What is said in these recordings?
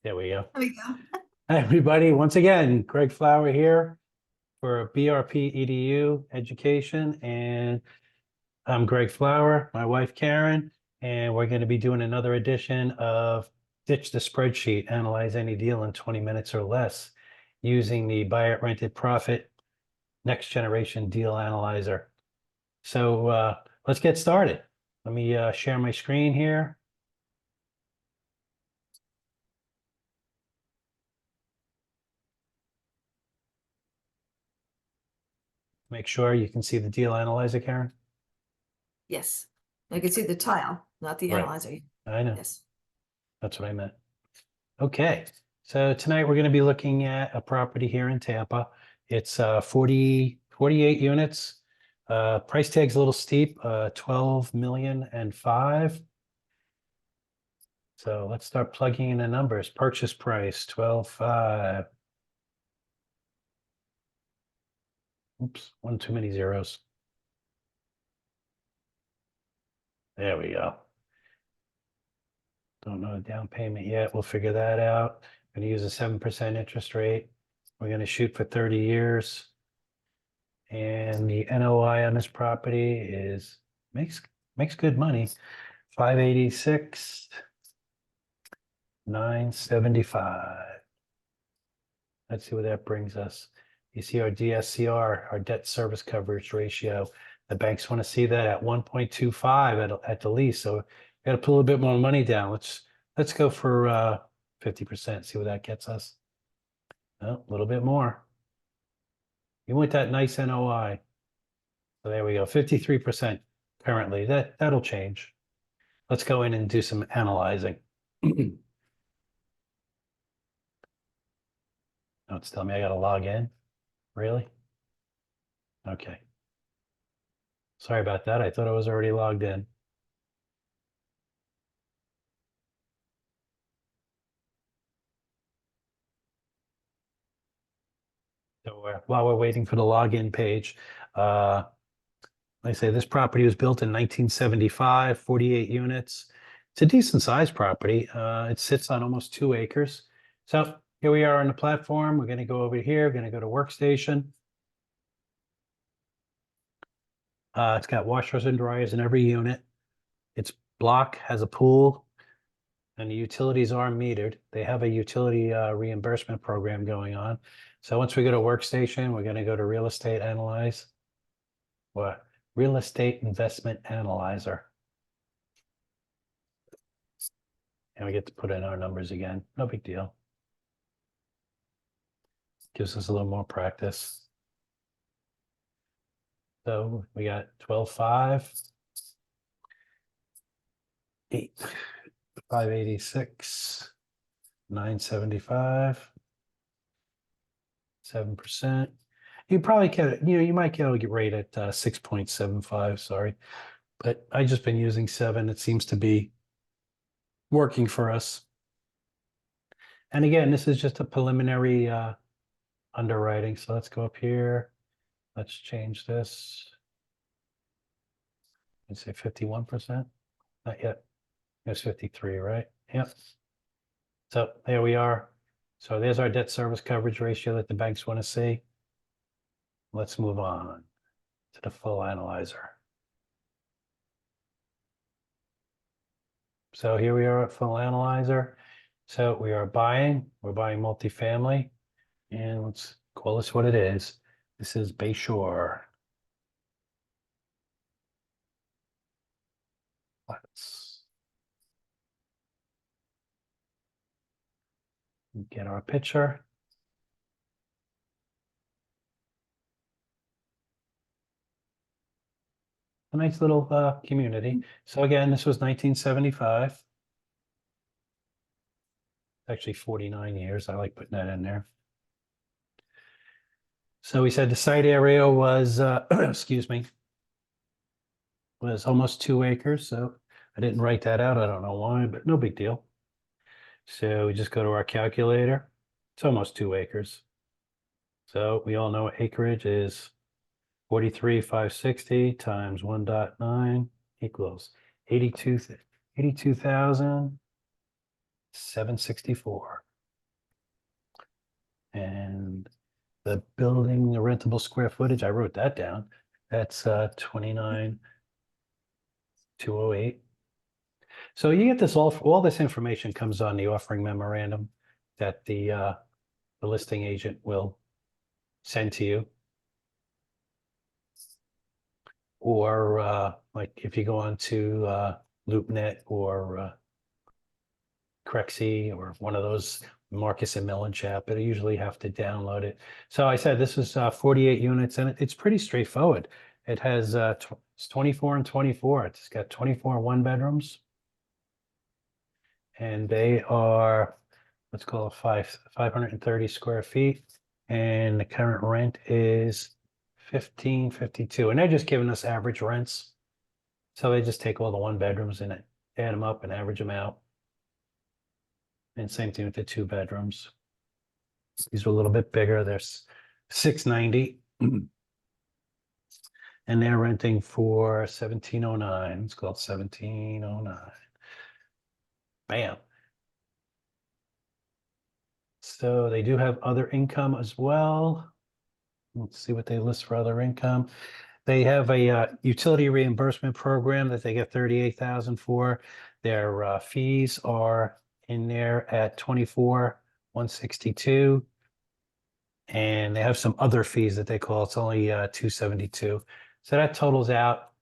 There we go. There we go. Hi, everybody. Once again, Greg Flower here for BRP EDU Education. And I'm Greg Flower, my wife Karen, and we're going to be doing another edition of Ditch the Spreadsheet, Analyze Any Deal in 20 minutes or less using the Buy It, Rent It, Profit Next Generation Deal Analyzer. So let's get started. Let me share my screen here. Make sure you can see the deal analyzer, Karen. Yes, I can see the tile, not the Right. analyzer. I know. Yes. That's what I meant. Okay, so tonight we're going to be looking at a property here in Tampa. It's 48 units. Price tag's a little steep, 12 million and 5. So let's start plugging in the numbers. Purchase price 12.5. Oops, one too many zeros. There we go. Don't know the down payment yet. We'll figure that out. Going to use a 7% interest rate. We're going to shoot for 30 years. And the NOI on this property is makes good money. 586, 975. Let's see what that brings us. You see our DSCR, our debt service coverage ratio. The banks want to see that at 1.25 at the least. So we got to put a little bit more money down. Let's go for 50%. See what that gets us. Oh, a little bit more. You want that nice NOI. So there we go. 53% currently. That'll change. Let's go in and do some analyzing. Oh, it's telling me I got to log in. Really? Okay. Sorry about that. I thought I was already logged in. So while we're waiting for the login page, like I say, this property was built in 1975, 48 units. It's a decent sized property. It sits on almost 2 acres. So here we are on the platform. We're going to go over here. We're going to go to workstation. It's got washers and dryers in every unit. Its block has a pool, and the utilities are metered. They have a utility reimbursement program going on. So once we go to workstation, we're going to go to real estate analyze or real estate investment analyzer. And we get to put in our numbers again. No big deal. Gives us a little more practice. So we got 12.5, 586, 975, 7%. You probably get, you might get a rate at 6.75, sorry. But I just been using 7. It seems to be working for us. And again, this is just a preliminary underwriting. So let's go up here. Let's change this. Let's say 51%. Not yet. It's 53, right? Yep. So there we are. So there's our debt service coverage ratio that the banks want to see. Let's move on to the full analyzer. So here we are at full analyzer. So we're buying multifamily, and let's call this what it is. This is Bayshore. Let's get our picture. A nice little community. So again, this was 1975. Actually 49 years. I like putting that in there. So we said the site area was, excuse me, was almost 2 acres. So I didn't write that out. I don't know why, but no big deal. So we just go to our calculator. It's almost 2 acres. So we all know acreage is 43,560 times 1.9 equals 82,764. And the building, the rentable square footage, I wrote that down. That's 29,208. So you get this all this information comes on the offering memorandum that the listing agent will send to you. Or like if you go on to LoopNet or Crexy or one of those Marcus and Mellon chat, but you usually have to download it. So I said this is 48 units and it's pretty straightforward. It has it's 24 and 24. It's got 24 one bedrooms. And they are, let's call it 530 square feet. And the current rent is 1552. And they're just giving us average rents. So they just take all the one bedrooms and add them up and average them out. And same thing with the two bedrooms. These are a little bit bigger. There's 690. And they're renting for 1709. It's called 1709. Bam. So they do have other income as well. Let's see what they list for other income. They have a utility reimbursement program that they get 38,000 for. Their fees are in there at 24,162. And they have some other fees that they call, it's only 272. So that totals out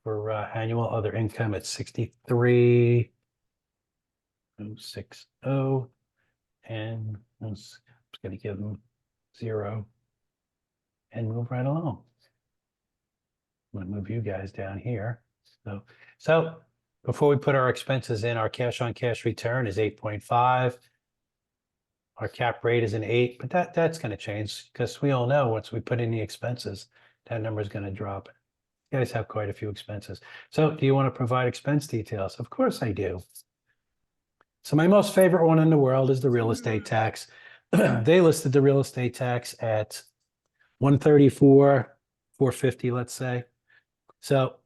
for annual other income at 63,060. And I'm just going to give them 0 and move right along. I'm going to move you guys down here. So before we put our expenses in, our cash on cash return is 8.5. Our cap rate is an 8, but that's going to change because we all know once we put in the expenses, that number is going to drop. You guys have quite a few expenses. So do you want to provide expense details? Of course I do. So my most favorite one in the world is the real estate tax. They listed the real estate tax at 134,450, let's say. So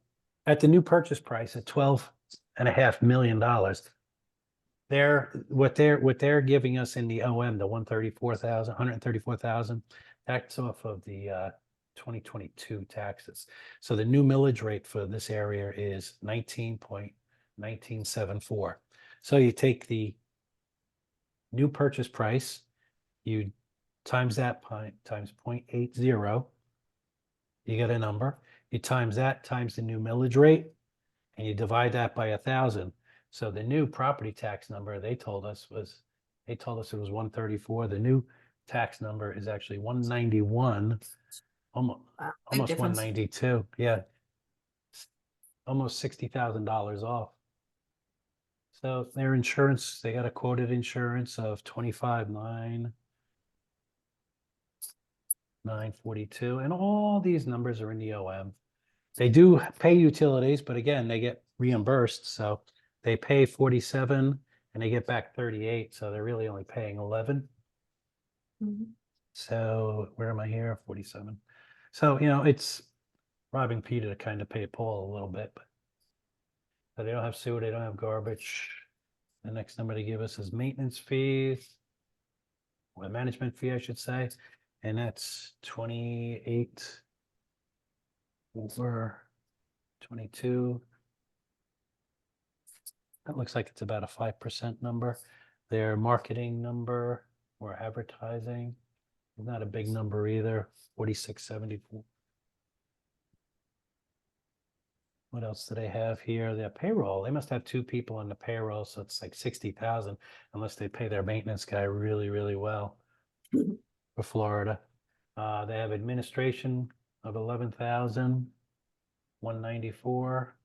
at the new purchase price at $12.5 million, what they're giving us in the OM, the 134,000, that's off of the 2022 taxes. So the new millage rate for this area is 19.1974. So you take the new purchase price, you times that times 0.80, you get a number. You times that times the new millage rate, and you divide that by 1,000. So the new property tax number they told us it was 134. The new tax number is actually 191, almost difference. 192. Yeah, almost $60,000 off. So their insurance, they got a quoted insurance of 25,942, and all these numbers are in the OM. They do pay utilities, but again, they get reimbursed. So they pay 47 and they get back 38. So they're really only paying 11. Mhm. So where am I here? 47. So, it's robbing Peter to kind of pay Paul a little bit, but so they don't have sewer, they don't have garbage. The next number they give us is maintenance fees, or management fee, I should say. And that's 28 over 22. That looks like it's about a 5% number. Their marketing number or advertising is not a big number either, 4674. What else do they have here? Their payroll. They must have 2 people on the payroll, so it's like 60,000 unless they pay their maintenance guy really, really well for Florida. They have administration of 11,194.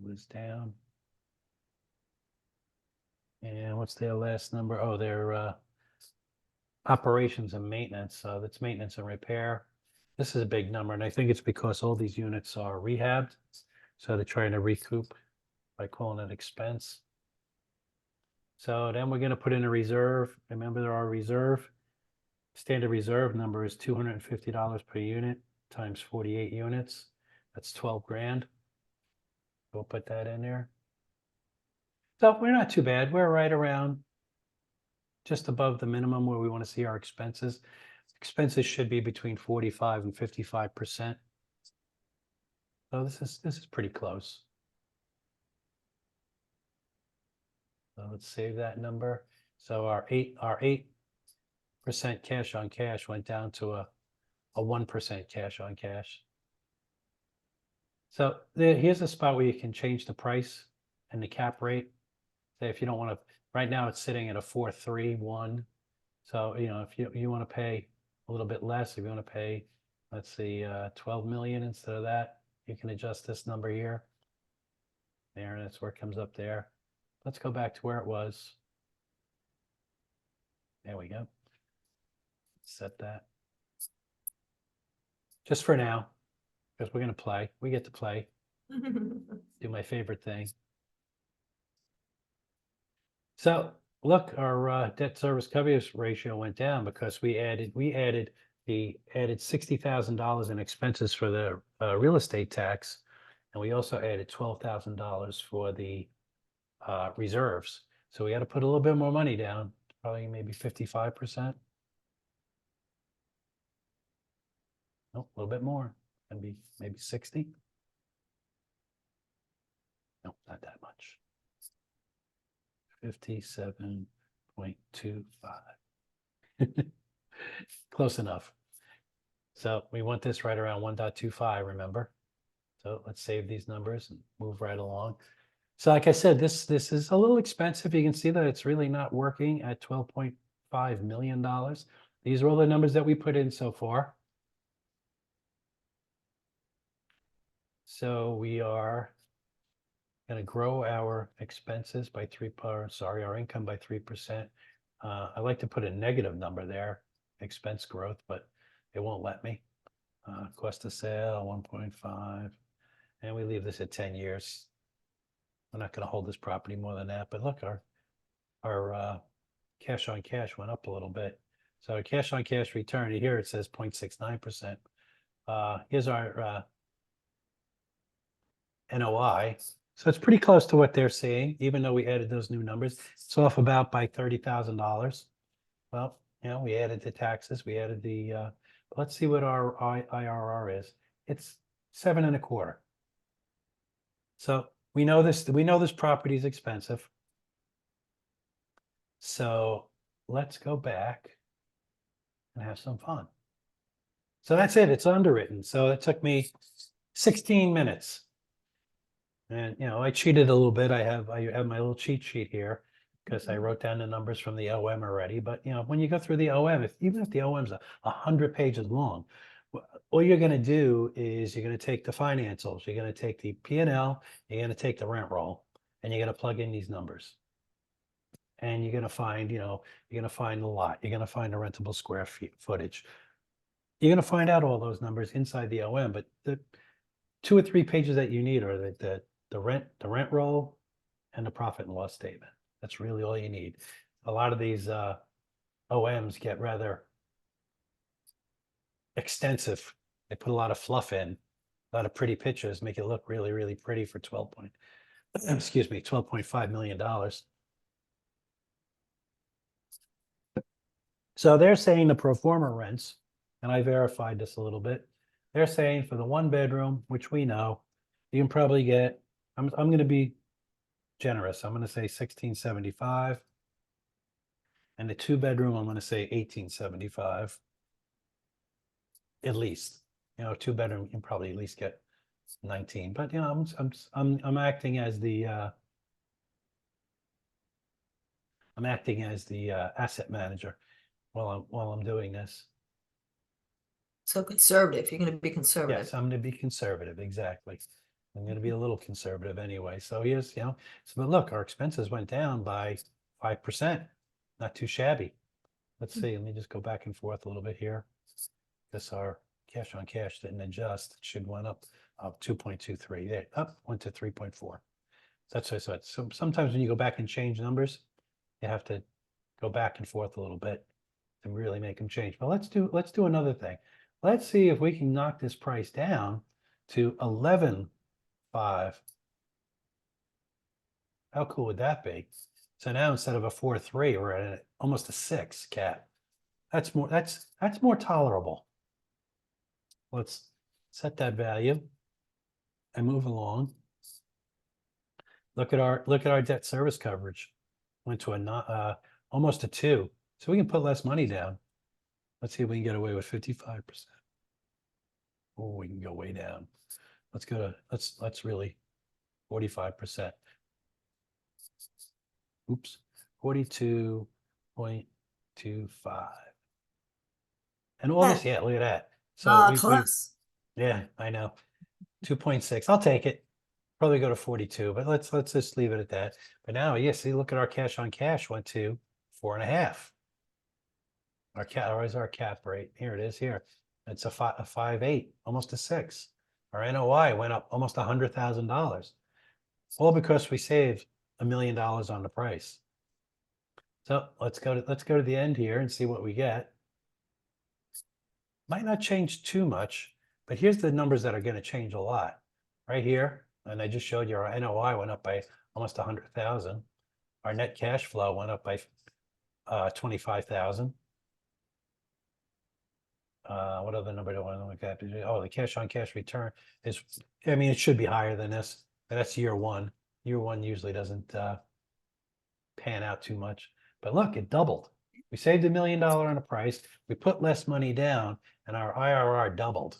Was down. And what's their last number? Oh, their operations and maintenance. So that's maintenance and repair. This is a big number, and I think it's because all these units are rehabbed. So they're trying to recoup by calling it expense. So then we're going to put in a reserve. Remember, our reserve, standard reserve number is $250 per unit times 48 units. That's 12 grand. We'll put that in there. So we're not too bad. We're right around just above the minimum where we want to see our expenses. Expenses should be between 45 and 55%. So this is pretty close. So let's save that number. So our 8% cash on cash went down to a 1% cash on cash. So here's a spot where you can change the price and the cap rate. Say if you don't want to, right now it's sitting at a 4.31. So, you know, if you want to pay a little bit less, if you want to pay, let's see, 12 million instead of that, you can adjust this number here. There, and that's where it comes up there. Let's go back to where it was. There we go. Set that. Just for now, because we're going to play. We get to play. Do my favorite thing. So look, our debt service coverage ratio went down because we added $60,000 in expenses for the real estate tax, and we also added $12,000 for the reserves. So we had to put a little bit more money down, probably maybe 55%. No, a little bit more, and be maybe 60. No, not that much. 57.25. Close enough. So we want this right around 1.25, remember? So let's save these numbers and move right along. So like I said, this is a little expensive. You can see that it's really not working at $12.5 million. These are all the numbers that we put in so far. So we are going to grow our expenses by our income by 3%. I like to put a negative number there, expense growth, but it won't let me. Cost of sale, 1.5, and we leave this at 10 years. We're not going to hold this property more than that, but look, our cash on cash went up a little bit. So our cash on cash return, here it says 0.69%. Here's our NOI. So it's pretty close to what they're seeing, even though we added those new numbers. It's off about by $30,000. Well, you know, we added the taxes, we added the, let's see what our IRR is. It's 7.25. So we know this property is expensive. So let's go back and have some fun. So that's it, it's underwritten. So it took me 16 minutes. And, you know, I cheated a little bit. I have my little cheat sheet here because I wrote down the numbers from the OM already. But, you know, when you go through the OM, even if the OM's 100 pages long, all you're going to do is you're going to take the financials, you're going to take the P&L, you're going to take the rent roll, and you're going to plug in these numbers. And you're going to find, you know, you're going to find the lot, you're going to find the rentable square footage. You're going to find out all those numbers inside the OM, but the 2 or 3 pages that you need are the rent roll and the profit and loss statement. That's really all you need. A lot of these OMs get rather extensive. They put a lot of fluff in, a lot of pretty pictures, make it look really, really pretty for $12.5 million. So they're saying the pro forma rents, and I verified this a little bit. They're saying for the 1 bedroom, which we know, you can probably get, I'm going to be generous. I'm going to say 1675. And the 2 bedroom, I'm going to say 1875. At least, you know, 2 bedroom, you can probably at least get 19. But you know, I'm acting as the asset manager while I'm doing this. So conservative, you're gonna be conservative. Yes, I'm going to be conservative. Exactly. I'm going to be a little conservative anyway. So here's, you know, so but look, our expenses went down by 5%. Not too shabby. Let's see. Let me just go back and forth a little bit here. Because our cash on cash didn't adjust. It should went up 2.23. There, went to 3.4. That's what I said. So sometimes when you go back and change numbers, you have to go back and forth a little bit to really make them change. But let's do another thing. Let's see if we can knock this price down to 11.5. How cool would that be? So now instead of a 4.3, we're at almost a 6 cap. That's more tolerable. Let's set that value and move along. Look at our debt service coverage. Went to almost a 2. So we can put less money down. Let's see if we can get away with 55%. Oh, we can go way down. Let's go to let's really 45%. Oops, 42.25. And all this, yeah, look at that. So Close. yeah, I know. 2.6. I'll take it. Probably go to 42, but let's just leave it at that. But now, yeah, see, look at our cash on cash went to 4.5. Where's our cap rate? Here it is here. It's a 5.8, almost a 6. Our NOI went up almost $100,000. All because we saved $1 million on the price. So let's go to the end here and see what we get. Might not change too much, but here's the numbers that are going to change a lot. Right here, and I just showed you our NOI went up by almost 100,000. Our net cash flow went up by 25,000. What other number do I want to look at? Oh, the cash on cash return is, I mean, it should be higher than this. That's year one. Year one usually doesn't pan out too much. But look, it doubled. We saved $1 million on a price. We put less money down, and our IRR doubled.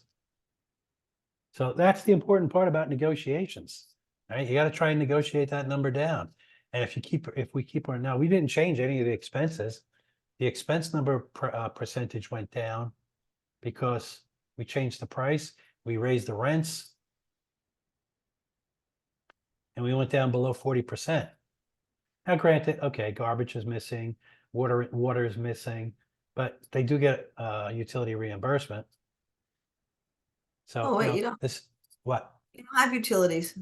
So that's the important part about negotiations. Right? You got to try and negotiate that number down. And if we keep our, now we didn't change any of the expenses. The expense number percentage went down because we changed the price, we raised the rents, and we went down below 40%. Now, granted, okay, garbage is missing, water is missing, but they do get utility reimbursement. So, Oh, wait, you don't. What? You don't have utilities.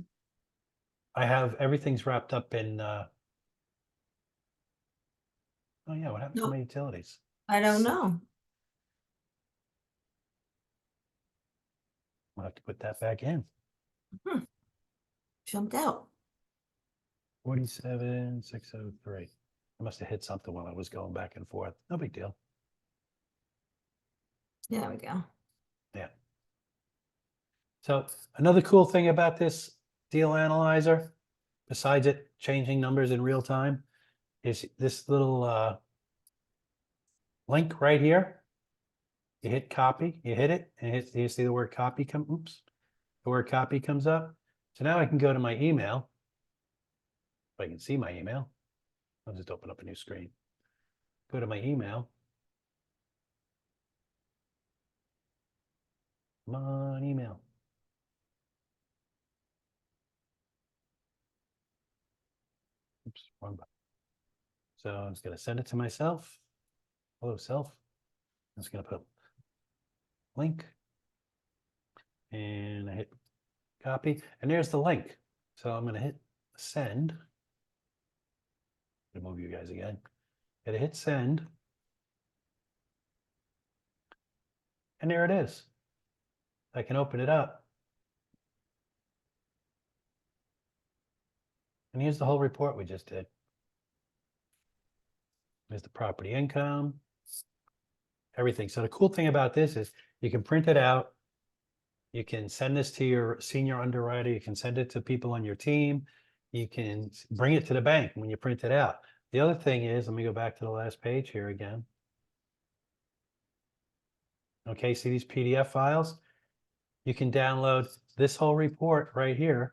I have everything's wrapped up in. Oh yeah, what happened to my utilities? I don't know. I'll have to put that back in. Jumped out. 47,603. I must have hit something while I was going back and forth. No big deal. There we go. Yeah. So another cool thing about this deal analyzer, besides it changing numbers in real time, is this little link right here. You hit copy, you hit it, and you see the word copy come, oops, the word copy comes up. So now I can go to my email. If I can see my email, I'll just open up a new screen. Go to my email. Come on, email. Oops, wrong button. So I'm just going to send it to myself. Hello, self. I'm just going to put link. And I hit copy. And there's the link. So I'm going to hit send. Remove you guys again. Gotta hit send. And there it is. I can open it up. And here's the whole report we just did. There's the property income, everything. So the cool thing about this is you can print it out. You can send this to your senior underwriter. You can send it to people on your team. You can bring it to the bank when you print it out. The other thing is, let me go back to the last page here again. Okay, see these PDF files? You can download this whole report right here.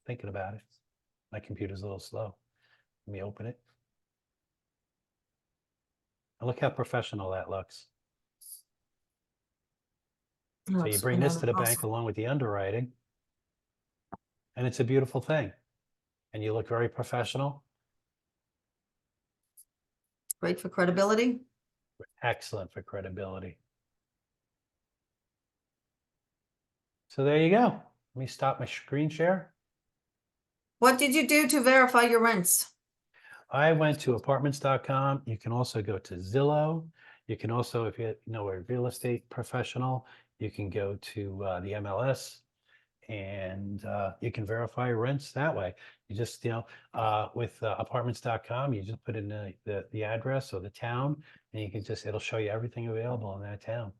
Thinking about it. My computer's a little slow. Let me open it. And look how professional that looks. So you bring this to the bank along with the underwriting, and it's a beautiful thing. And you look very professional. Great for credibility. Excellent for credibility. So there you go. Let me stop my screen share. What did you do to verify your rents? I went to apartments.com. You can also go to Zillow. You can also, if you know a real estate professional, you can go to the MLS and you can verify rents that way. You just, with apartments.com, you just put in the address or the town, and you can just, it'll show you everything available in that town.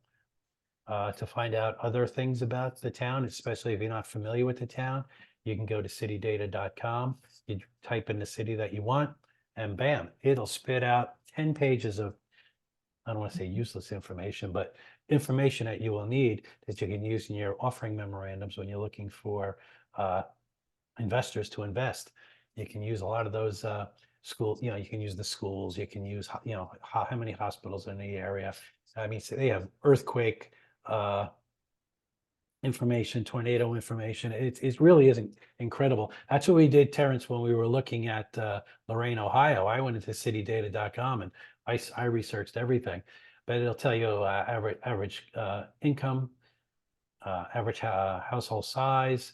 To find out other things about the town, especially if you're not familiar with the town, you can go to citydata.com, you type in the city that you want, and bam, it'll spit out 10 pages of, I don't want to say useless information, but information that you will need that you can use in your offering memorandums when you're looking for investors to invest. You can use a lot of those schools, you can use the schools, you can use, how many hospitals in the area. I mean, so they have earthquake information, tornado information. It really isn't incredible. That's what we did, Terrence, when we were looking at Lorain, Ohio. I went into citydata.com and I researched everything, but it'll tell you average income, average household size.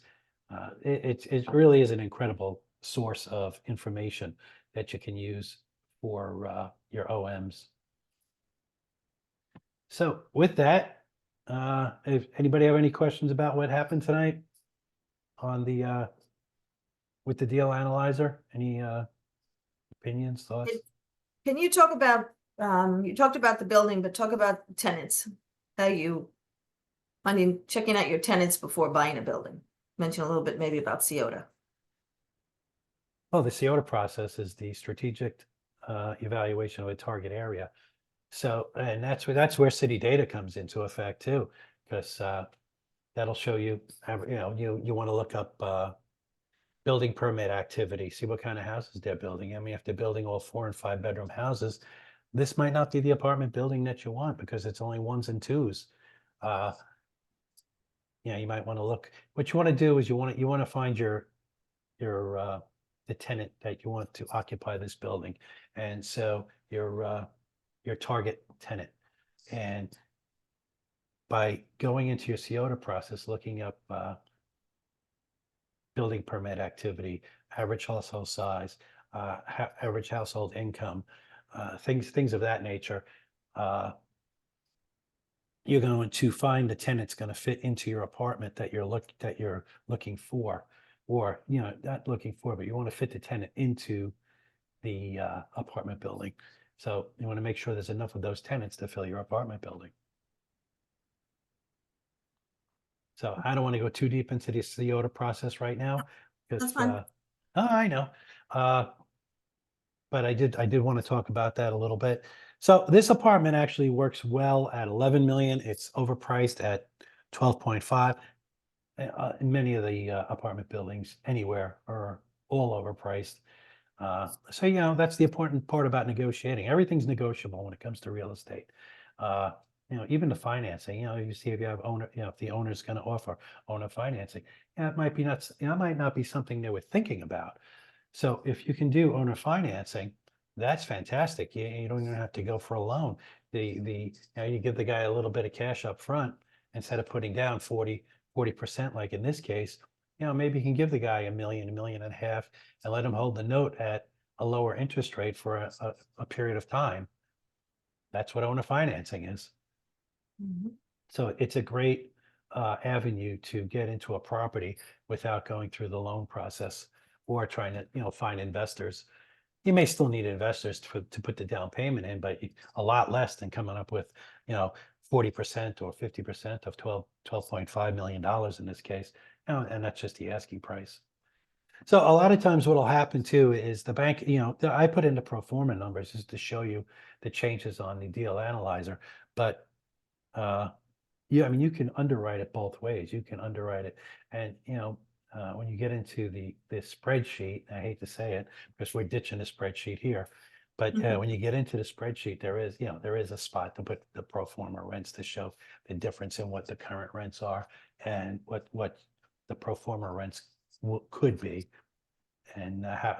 It really is an incredible source of information that you can use for your OMs. So with that, if anybody have any questions about what happened tonight on the with the deal analyzer, any opinions, thoughts? Can you talk about, you talked about the building, but talk about tenants, checking out your tenants before buying a building. Mention a little bit maybe about CIOTA. Well, the CIOTA process is the strategic evaluation of a target area. So, and that's where city data comes into effect too, because that'll show you, you want to look up building permit activity, see what kind of houses they're building. I mean, if they're building all 4 and 5 bedroom houses, this might not be the apartment building that you want because it's only 1s and 2s. You might want to look. What you want to do is you want to find your the tenant that you want to occupy this building, and so your target tenant. And by going into your CIOTA process, looking up building permit activity, average household size, average household income, things of that nature, you're going to find the tenant's going to fit into your apartment that you're looking for, or not looking for, but you want to fit the tenant into the apartment building. So you want to make sure there's enough of those tenants to fill your apartment building. So I don't want to go too deep into the CIOTA process right now because That's fine. I know. But I did want to talk about that a little bit. So this apartment actually works well at 11 million. It's overpriced at 12.5. Many of the apartment buildings anywhere are all overpriced. So, that's the important part about negotiating. Everything's negotiable when it comes to real estate. Even the financing, you see if you have owner, if the owner's going to offer owner financing, it might be not, it might not be something they were thinking about. So if you can do owner financing, that's fantastic. You don't even have to go for a loan. You give the guy a little bit of cash up front instead of putting down 40%, like in this case. Maybe you can give the guy $1 million, $1.5 million, and let him hold the note at a lower interest rate for a period of time. That's what owner financing is. Mhm. So it's a great avenue to get into a property without going through the loan process or trying to, find investors. You may still need investors to put the down payment in, but a lot less than coming up with, 40% or 50% of $12.5 million in this case. And that's just the asking price. So a lot of times what'll happen too is the bank, I put in the pro forma numbers just to show you the changes on the deal analyzer. But I mean, you can underwrite it both ways. You can underwrite it, and when you get into the spreadsheet, I hate to say it because we're ditching the spreadsheet here, but when you get into the spreadsheet, there is a spot to put the pro forma rents to show the difference in what the current rents are and what the pro forma rents could be. And how,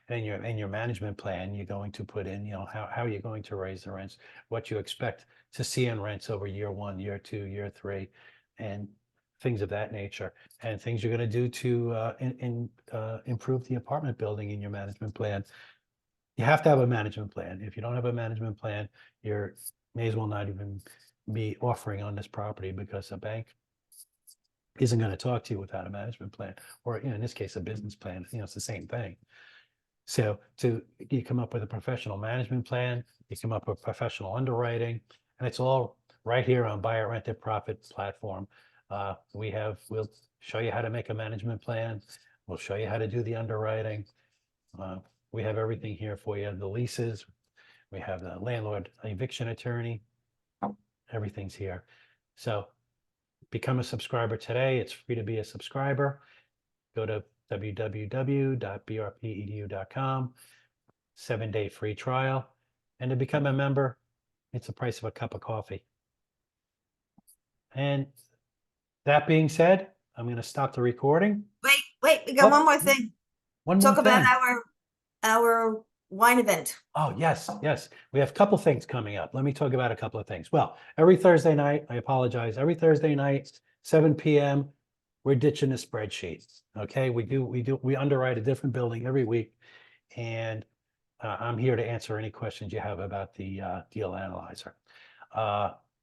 in your management plan, you're going to put in, how are you going to raise the rents, what you expect to see in rents over year 1, year 2, year 3, and things of that nature, and things you're going to do to improve the apartment building in your management plan. You have to have a management plan. If you don't have a management plan, you may as well not even be offering on this property because a bank isn't going to talk to you without a management plan, or in this case, a business plan. It's the same thing. So you come up with a professional management plan, you come up with professional underwriting, and it's all right here on Buy It, Rent It, Profit platform. We'll show you how to make a management plan. We'll show you how to do the underwriting. We have everything here for you. The leases, we have the landlord eviction attorney, everything's here. So become a subscriber today. It's free to be a subscriber. Go to www.brpedu.com, 7-day free trial. And to become a member, it's the price of a cup of coffee. And that being said, I'm going to stop the recording. Wait, we got Oh, one more thing. One Talk more about thing. our wine event. Oh, yes. We have a couple things coming up. Let me talk about a couple of things. Well, every Thursday night, I apologize, every Thursday night, 7 p.m., we're ditching the spreadsheet. Okay, we underwrite a different building every week, and I'm here to answer any questions you have about the deal analyzer.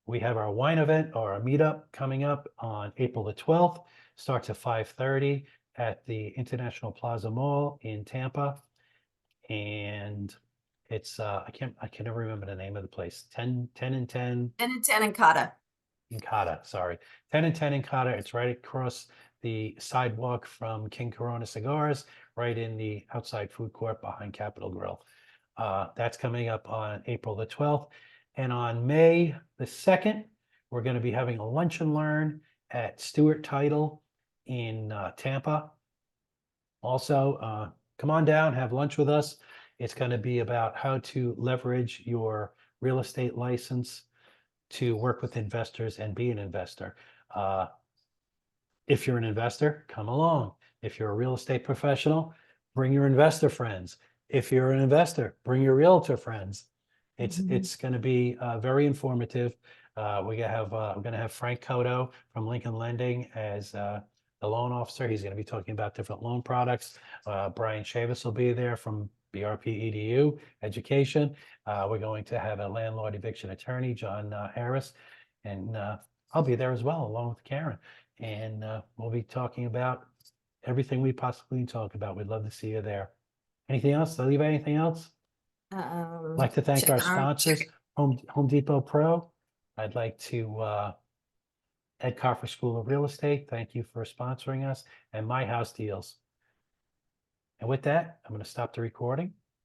We have our wine event or a meetup coming up on April the 12th. Starts at 5:30 at the International Plaza Mall in Tampa. And it's I can never remember the name of the place. 10 and 10 And in Kata. Incata, sorry. 10 and 10 Incata. It's right across the sidewalk from King Corona Cigars, right in the outside food court behind Capitol Grill. That's coming up on April the 12th. And on May the 2nd, we're going to be having a lunch and learn at Stewart Title in Tampa. Also, come on down, have lunch with us. It's going to be about how to leverage your real estate license to work with investors and be an investor. If you're an investor, come along. If you're a real estate professional, bring your investor friends. If you're an investor, bring your realtor friends. It's going to be very informative. We're going to have Frank Cotto from Lincoln Lending as the loan officer. He's going to be talking about different loan products. Brian Chavis will be there from BRP EDU Education. We're going to have a landlord eviction attorney, John Harris, and I'll be there as well, along with Karen. And we'll be talking about everything we possibly can talk about. We'd love to see you there. Anything else? Did I leave anything else? I'd like to thank our sponsors, Home Depot Pro. I'd like to Ed Coffer School of Real Estate. Thank you for sponsoring us, and My House Deals. And with that, I'm going to stop the recording.